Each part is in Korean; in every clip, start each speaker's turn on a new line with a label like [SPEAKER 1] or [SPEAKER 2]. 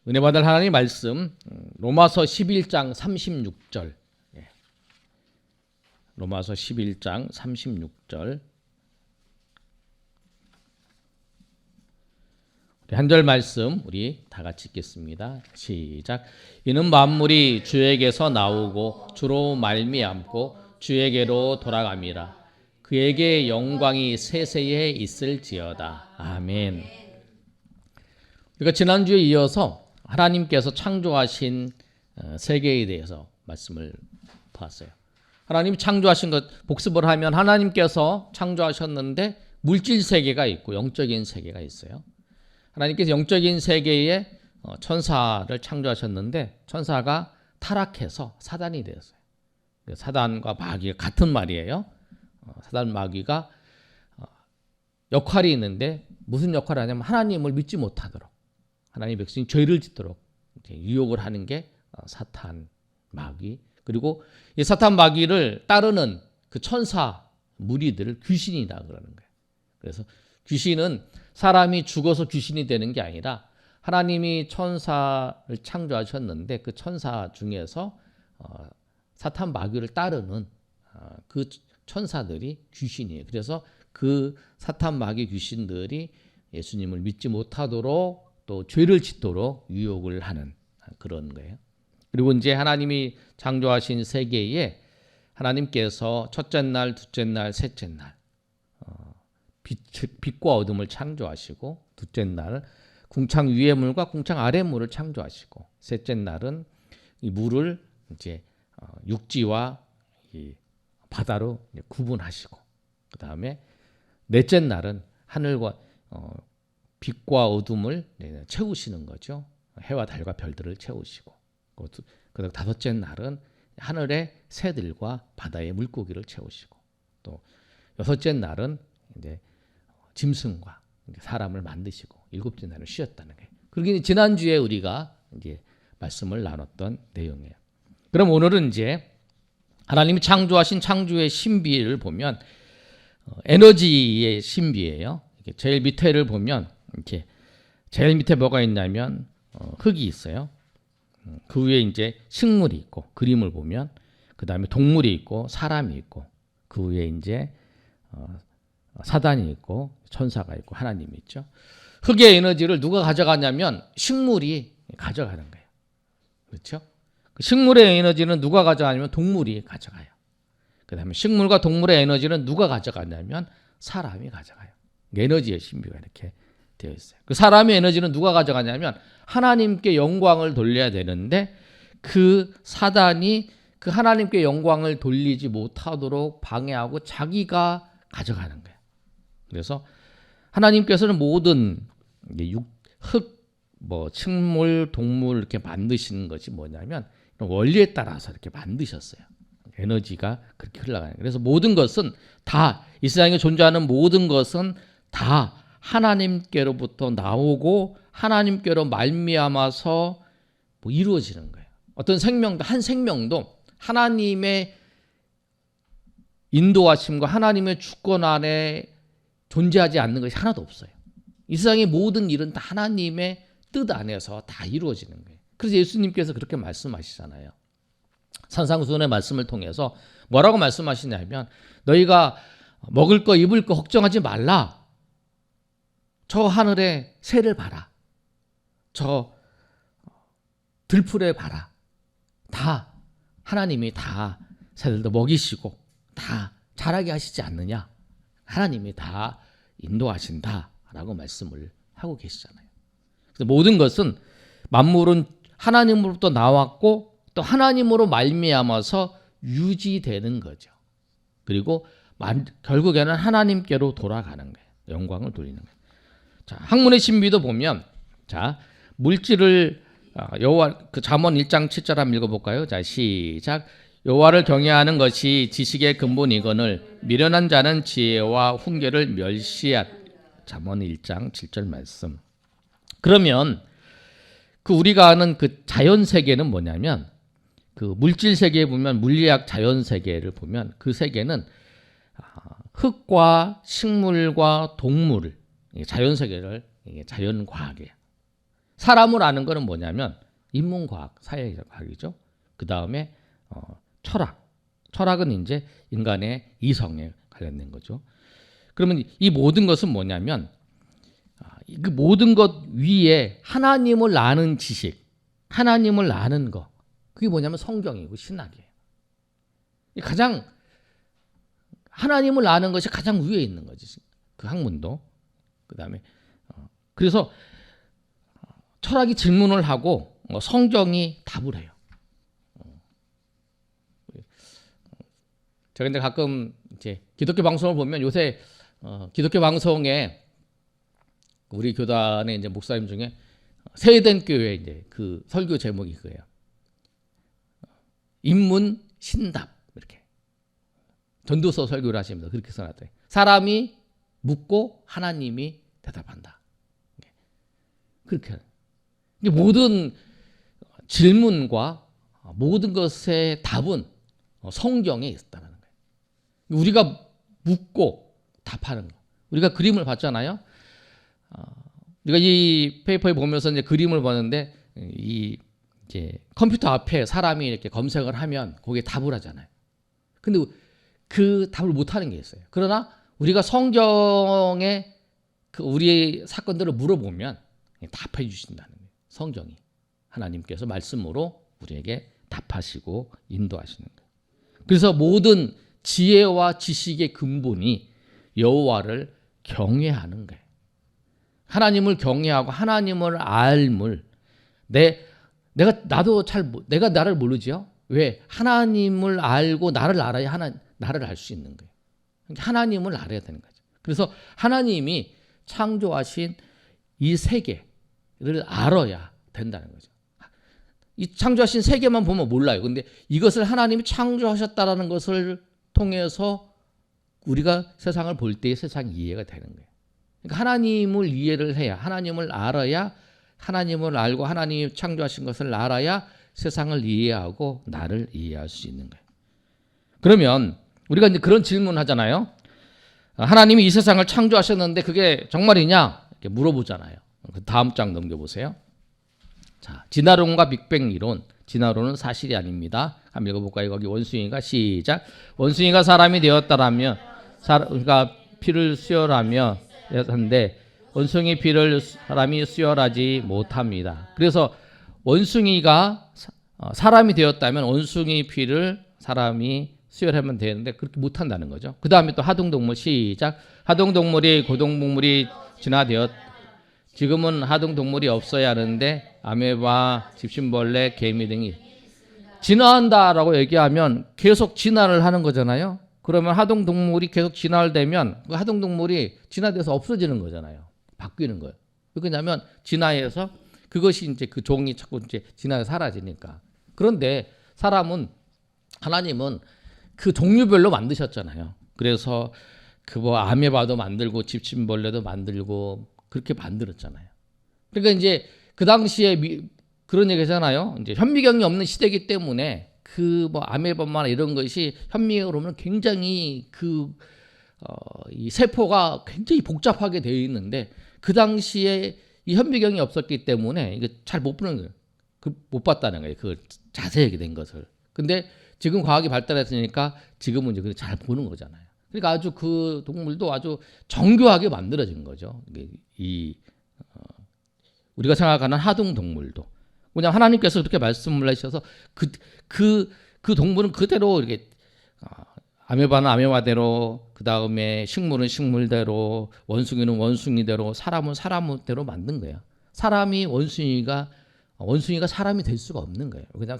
[SPEAKER 1] 은혜 받을 하나님 말씀 로마서 11장 36절. 로마서 11장 36절. 한 절 말씀 우리 다 같이 읽겠습니다. 시작. 이는 만물이 주에게서 나오고 주로 말미암고 주에게로 돌아갑니다. 그에게 영광이 세세에 있을지어다. 아멘. 그러니까 지난주에 이어서 하나님께서 창조하신 세계에 대해서 말씀을 보았어요. 하나님이 창조하신 것 복습을 하면 하나님께서 창조하셨는데 물질 세계가 있고 영적인 세계가 있어요. 하나님께서 영적인 세계에 천사를 창조하셨는데 천사가 타락해서 사단이 되었어요. 사단과 마귀가 같은 말이에요. 사단 마귀가 역할이 있는데 무슨 역할을 하냐면 하나님을 믿지 못하도록 하나님의 백성이 죄를 짓도록 유혹을 하는 게 사탄 마귀. 그리고 이 사탄 마귀를 따르는 그 천사 무리들을 귀신이다 그러는 거예요. 그래서 귀신은 사람이 죽어서 귀신이 되는 게 아니라 하나님이 천사를 창조하셨는데 그 천사 중에서 사탄 마귀를 따르는 그 천사들이 귀신이에요. 그래서 그 사탄 마귀 귀신들이 예수님을 믿지 못하도록 또 죄를 짓도록 유혹을 하는 그런 거예요. 그리고 이제 하나님이 창조하신 세계에 하나님께서 첫째 날, 둘째 날, 셋째 날 빛과 어둠을 창조하시고 둘째 날 궁창 위의 물과 궁창 아래 물을 창조하시고 셋째 날은 이 물을 이제 육지와 이 바다로 구분하시고 그 다음에 넷째 날은 하늘과 빛과 어둠을 채우시는 거죠. 해와 달과 별들을 채우시고 그다음 다섯째 날은 하늘의 새들과 바다의 물고기를 채우시고 또 여섯째 날은 이제 짐승과 사람을 만드시고 일곱째 날은 쉬었다는 거예요. 그러기 지난주에 우리가 이제 말씀을 나눴던 내용이에요. 그럼 오늘은 이제 하나님이 창조하신 창조의 신비를 보면 에너지의 신비예요. 제일 밑에를 보면 이렇게 제일 밑에 뭐가 있냐면 흙이 있어요. 그 위에 이제 식물이 있고 그림을 보면 그 다음에 동물이 있고 사람이 있고 그 위에 이제 사단이 있고 천사가 있고 하나님이 있죠. 흙의 에너지를 누가 가져가냐면 식물이 가져가는 거예요. 그렇죠? 그 식물의 에너지는 누가 가져가냐면 동물이 가져가요. 그 다음에 식물과 동물의 에너지는 누가 가져가냐면 사람이 가져가요. 에너지의 신비가 이렇게 되어 있어요. 그 사람의 에너지는 누가 가져가냐면 하나님께 영광을 돌려야 되는데 그 사단이 그 하나님께 영광을 돌리지 못하도록 방해하고 자기가 가져가는 거예요. 그래서 하나님께서는 모든 흙, 식물, 동물 이렇게 만드시는 것이 뭐냐면 원리에 따라서 이렇게 만드셨어요. 에너지가 그렇게 흘러가는 거예요. 그래서 모든 것은 다 이 세상에 존재하는 모든 것은 다 하나님께로부터 나오고 하나님께로 말미암아서 이루어지는 거예요. 어떤 생명도 한 생명도 하나님의 인도하심과 하나님의 주권 안에 존재하지 않는 것이 하나도 없어요. 이 세상의 모든 일은 다 하나님의 뜻 안에서 다 이루어지는 거예요. 그래서 예수님께서 그렇게 말씀하시잖아요. 산상수훈의 말씀을 통해서 뭐라고 말씀하시냐면 너희가 먹을 거 입을 거 걱정하지 말라. 저 하늘의 새를 봐라. 저 들풀에 봐라. 다 하나님이 다 새들도 먹이시고 다 자라게 하시지 않느냐. 하나님이 다 인도하신다라고 말씀을 하고 계시잖아요. 그래서 모든 것은 만물은 하나님으로부터 나왔고 또 하나님으로 말미암아서 유지되는 거죠. 그리고 결국에는 하나님께로 돌아가는 거예요. 영광을 돌리는 거예요. 자, 학문의 신비도 보면 자, 물질을 여호와 그 잠언 1장 7절 한번 읽어볼까요? 자, 시작. 여호와를 경외하는 것이 지식의 근본이거늘 미련한 자는 지혜와 훈계를 멸시한. 잠언 1장 7절 말씀. 그러면 그 우리가 아는 그 자연 세계는 뭐냐면 그 물질 세계에 보면 물리학 자연 세계를 보면 그 세계는 흙과 식물과 동물을 자연 세계를 자연 과학이에요. 사람을 아는 거는 뭐냐면 인문과학, 사회과학이죠. 그 다음에 철학. 철학은 이제 인간의 이성에 관련된 거죠. 그러면 이 모든 것은 뭐냐면 그 모든 것 위에 하나님을 아는 지식, 하나님을 아는 거, 그게 뭐냐면 성경이고 신학이에요. 가장 하나님을 아는 것이 가장 위에 있는 거지. 그 학문도. 그다음에 그래서 철학이 질문을 하고 성경이 답을 해요. 제가 이제 가끔 이제 기독교 방송을 보면 요새 기독교 방송에 우리 교단의 이제 목사님 중에 세eden 교회 이제 그 설교 제목이 그거예요. 인문 신답 이렇게 전도서 설교를 하십니다. 그렇게 써놨대요. 사람이 묻고 하나님이 대답한다. 그렇게 모든 질문과 모든 것의 답은 성경에 있다는 거예요. 우리가 묻고 답하는 거. 우리가 그림을 봤잖아요. 우리가 이 페이퍼에 보면서 이제 그림을 보는데 이 이제 컴퓨터 앞에 사람이 이렇게 검색을 하면 거기에 답을 하잖아요. 근데 그 답을 못 하는 게 있어요. 그러나 우리가 성경에 그 우리의 사건들을 물어보면 답해 주신다는 거예요. 성경이 하나님께서 말씀으로 우리에게 답하시고 인도하시는 거예요. 그래서 모든 지혜와 지식의 근본이 여호와를 경외하는 거예요. 하나님을 경외하고 하나님을 알물. 내가 나를 모르지요. 왜? 하나님을 알고 나를 알아야 나를 알 수 있는 거예요. 하나님을 알아야 되는 거죠. 그래서 하나님이 창조하신 이 세계를 알아야 된다는 거죠. 이 창조하신 세계만 보면 몰라요. 근데 이것을 하나님이 창조하셨다라는 것을 통해서 우리가 세상을 볼 때 세상이 이해가 되는 거예요. 그러니까 하나님을 이해를 해야, 하나님을 알아야, 하나님을 알고 하나님이 창조하신 것을 알아야 세상을 이해하고 나를 이해할 수 있는 거예요. 그러면 우리가 이제 그런 질문을 하잖아요. 하나님이 이 세상을 창조하셨는데 그게 정말이냐? 이렇게 물어보잖아요. 다음 장 넘겨보세요. 자, 진화론과 빅뱅 이론. 진화론은 사실이 아닙니다. 한번 읽어볼까요? 거기 원숭이가 시작. 원숭이가 사람이 되었다라면, 그러니까 피를 수혈하며 한데 원숭이 피를 사람이 수혈하지 못합니다. 그래서 원숭이가 사람이 되었다면 원숭이 피를 사람이 수혈하면 되는데 그렇게 못한다는 거죠. 그 다음에 또 하등동물 시작. 하등동물이 고등동물이 진화되었. 지금은 하등동물이 없어야 하는데 아메바, 집신벌레, 개미 등이 진화한다라고 얘기하면 계속 진화를 하는 거잖아요. 그러면 하등동물이 계속 진화를 되면 그 하등동물이 진화돼서 없어지는 거잖아요. 바뀌는 거예요. 왜냐하면 진화해서 그것이 이제 그 종이 자꾸 이제 진화해서 사라지니까. 그런데 하나님은 그 종류별로 만드셨잖아요. 그래서 그 뭐 아메바도 만들고 집신벌레도 만들고 그렇게 만들었잖아요. 그러니까 이제 그 당시에 그런 얘기잖아요. 이제 현미경이 없는 시대이기 때문에 그 뭐 아메바나 이런 것이 현미경으로 보면 굉장히 이 세포가 굉장히 복잡하게 되어 있는데 그 당시에 이 현미경이 없었기 때문에 이게 잘 못 보는 거예요. 못 봤다는 거예요. 그 자세하게 된 것을. 근데 지금 과학이 발달했으니까 지금은 이제 잘 보는 거잖아요. 그러니까 아주 그 동물도 아주 정교하게 만들어진 거죠. 우리가 생각하는 하등 동물도. 그냥 하나님께서 그렇게 말씀을 하셔서 그 동물은 그대로 이렇게 아메바는 아메바대로, 그 다음에 식물은 식물대로, 원숭이는 원숭이대로, 사람은 사람대로 만든 거예요. 원숭이가 사람이 될 수가 없는 거예요. 그냥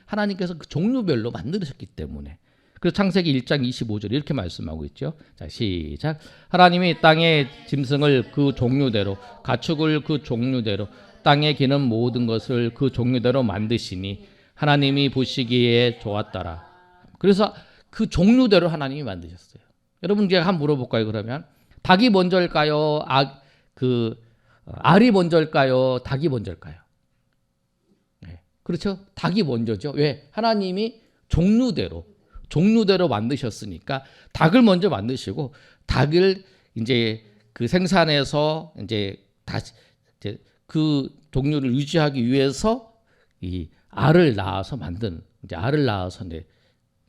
[SPEAKER 1] 하나님께서 그 종류별로 만드셨기 때문에. 그래서 창세기 1장 25절 이렇게 말씀하고 있죠. 자, 시작. 하나님이 땅의 짐승을 그 종류대로, 가축을 그 종류대로, 땅에 기는 모든 것을 그 종류대로 만드시니 하나님이 보시기에 좋았더라. 그래서 그 종류대로 하나님이 만드셨어요. 여러분 제가 한번 물어볼까요? 그러면 닭이 먼저일까요? 알이 먼저일까요? 닭이 먼저일까요? 네. 그렇죠? 닭이 먼저죠. 왜? 하나님이 종류대로 만드셨으니까 닭을 먼저 만드시고 닭을 이제 그 생산해서 이제 다시 그 종류를 유지하기 위해서 이 알을 낳아서 만든 이제 알을 낳아서 이제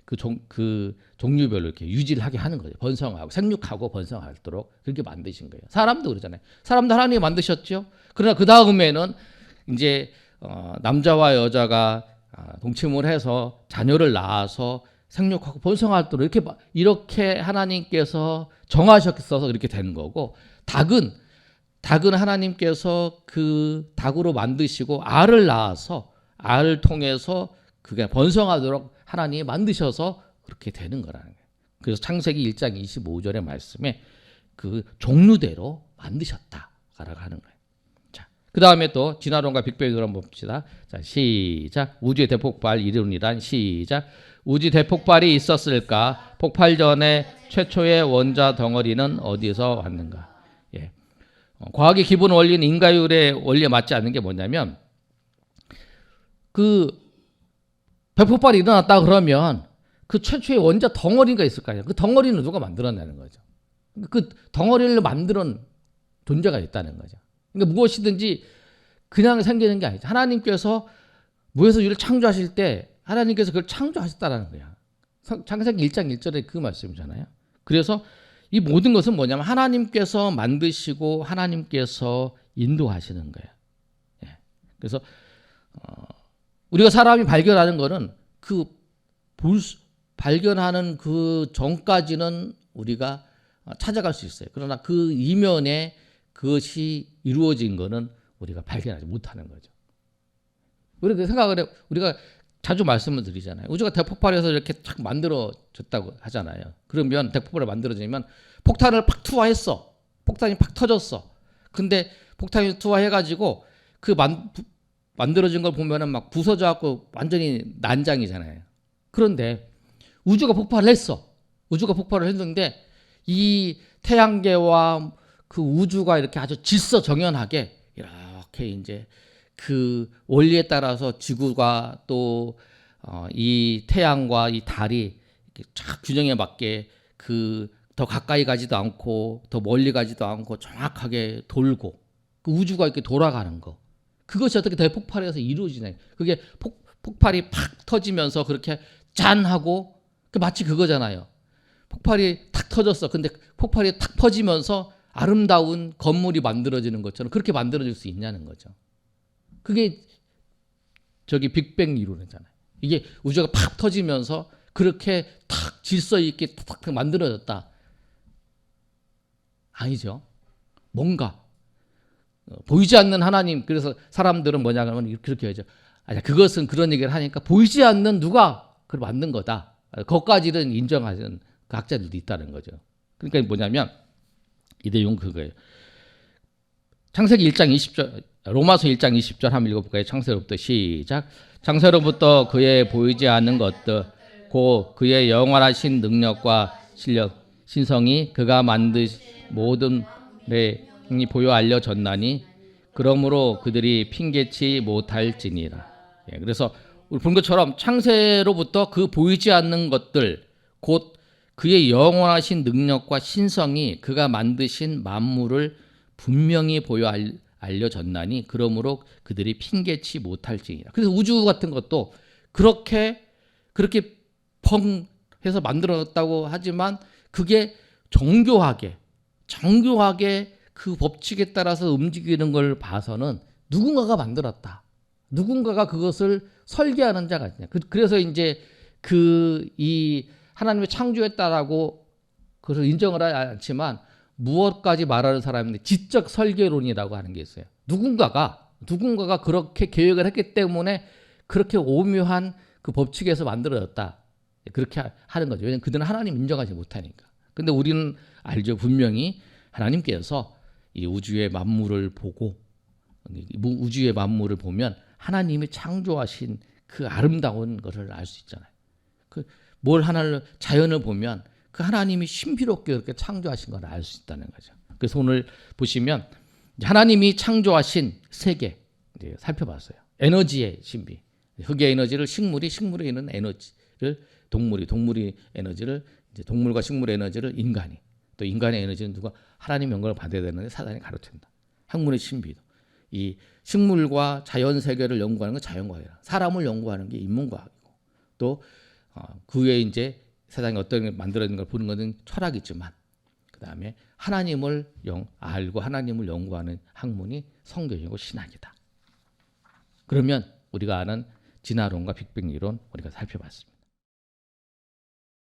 [SPEAKER 1] 그 종류별로 이렇게 유지를 하게 하는 거죠. 번성하고 생육하고 번성하도록 그렇게 만드신 거예요. 사람도 그러잖아요. 사람도 하나님이 만드셨죠. 그러나 그 다음에는 이제 남자와 여자가 동침을 해서 자녀를 낳아서 생육하고 번성하도록 이렇게 하나님께서 정하셨어서 그렇게 되는 거고, 닭은 하나님께서 그 닭으로 만드시고 알을 낳아서 알을 통해서 그게 번성하도록 하나님이 만드셔서 그렇게 되는 거라는 거예요. 그래서 창세기 1장 25절의 말씀에 그 종류대로 만드셨다라고 하는 거예요. 자, 그 다음에 또 진화론과 빅뱅으로 한번 봅시다. 자, 시작. 우주의 대폭발 이론이란 시작. 우주 대폭발이 있었을까? 폭발 전에 최초의 원자 덩어리는 어디서 왔는가? 예. 과학의 기본 원리는 인과율의 원리에 맞지 않는 게 뭐냐면, 그 대폭발이 일어났다 그러면 그 최초의 원자 덩어리가 있을 거 아니에요. 그 덩어리는 누가 만들어내는 거죠. 그 덩어리를 만드는 존재가 있다는 거죠. 그러니까 무엇이든지 그냥 생기는 게 아니죠. 하나님께서 무에서 유를 창조하실 때 하나님께서 그걸 창조하셨다는 거야. 창세기 1장 1절에 그 말씀이잖아요. 그래서 이 모든 것은 뭐냐면 하나님께서 만드시고 하나님께서 인도하시는 거예요. 예. 그래서 우리가 사람이 발견하는 거는 발견하는 그 전까지는 우리가 찾아갈 수 있어요. 그러나 그 이면에 그것이 이루어진 거는 우리가 발견하지 못하는 거죠. 우리가 그 생각을 해, 우리가 자주 말씀을 드리잖아요. 우주가 대폭발해서 이렇게 탁 만들어졌다고 하잖아요. 그러면 대폭발을 만들어지면 폭탄을 팍 투하했어. 폭탄이 팍 터졌어. 근데 폭탄이 투하해가지고 그 만들어진 걸 보면은 막 부서져갖고 완전히 난장이잖아요. 그런데 우주가 폭발을 했어. 우주가 폭발을 했는데 이 태양계와 그 우주가 이렇게 아주 질서정연하게 이렇게 이제 그 원리에 따라서 지구가 또 이 태양과 이 달이 이렇게 쫙 균형에 맞게 그 더 가까이 가지도 않고 더 멀리 가지도 않고 정확하게 돌고 그 우주가 이렇게 돌아가는 거. 그것이 어떻게 대폭발해서 이루어지냐. 그게 폭발이 팍 터지면서 그렇게 짠 하고 마치 그거잖아요. 폭발이 탁 터졌어. 근데 폭발이 탁 퍼지면서 아름다운 건물이 만들어지는 것처럼 그렇게 만들어질 수 있냐는 거죠. 그게 저기 빅뱅 이론이잖아요. 이게 우주가 팍 터지면서 그렇게 탁 질서 있게 탁 만들어졌다. 아니죠. 뭔가 보이지 않는 하나님. 그래서 사람들은 뭐냐 하면 그렇게 하죠. 아니, 그것은 그런 얘기를 하니까 보이지 않는 누가 그걸 만든 거다. 그것까지는 인정하는 학자들도 있다는 거죠. 그러니까 뭐냐면 이 내용 그거예요. 창세기 1장 20절, 로마서 1장 20절 한번 읽어볼까요? 창세로부터 시작. 창세로부터 그의 보이지 않는 것들, 곧 그의 영원하신 능력과 실력, 신성이 그가 만드신 모든 이 보여 알려졌나니 그러므로 그들이 핑계치 못할지니라. 예, 그래서 우리 본 것처럼 창세로부터 그 보이지 않는 것들 곧 그의 영원하신 능력과 신성이 그가 만드신 만물을 분명히 보여 알려졌나니 그러므로 그들이 핑계치 못할지니라. 그래서 우주 같은 것도 그렇게 펑 해서 만들어졌다고 하지만 그게 정교하게 그 법칙에 따라서 움직이는 걸 봐서는 누군가가 만들었다. 누군가가 그것을 설계하는 자가 있냐. 그래서 이제 이 하나님의 창조했다라고 그것을 인정을 하지 않지만 무엇까지 말하는 사람인데 지적 설계론이라고 하는 게 있어요. 누군가가 그렇게 계획을 했기 때문에 그렇게 오묘한 그 법칙에서 만들어졌다. 그렇게 하는 거죠. 왜냐하면 그들은 하나님 인정하지 못하니까. 근데 우리는 알죠. 분명히 하나님께서 이 우주의 만물을 보고 우주의 만물을 보면 하나님이 창조하신 그 아름다운 것을 알 수 있잖아요. 하나를 자연을 보면 그 하나님이 신비롭게 그렇게 창조하신 걸 알 수 있다는 거죠. 그래서 오늘 보시면 하나님이 창조하신 세계 이제 살펴봤어요. 에너지의 신비. 흙의 에너지를 식물이 있는 에너지를 동물이 에너지를 이제 동물과 식물의 에너지를 인간이 또 인간의 에너지는 누가 하나님 영광을 받아야 되는데 사단이 가로챈다. 학문의 신비도 이 식물과 자연 세계를 연구하는 건 자연과학이라, 사람을 연구하는 게 인문과학이고, 또 그 외에 이제 세상에 어떤 게 만들어진 걸 보는 것은 철학이지만, 그 다음에 하나님을 알고 하나님을 연구하는 학문이 성경이고 신학이다. 그러면 우리가 아는 진화론과 빅뱅 이론 우리가 살펴봤습니다.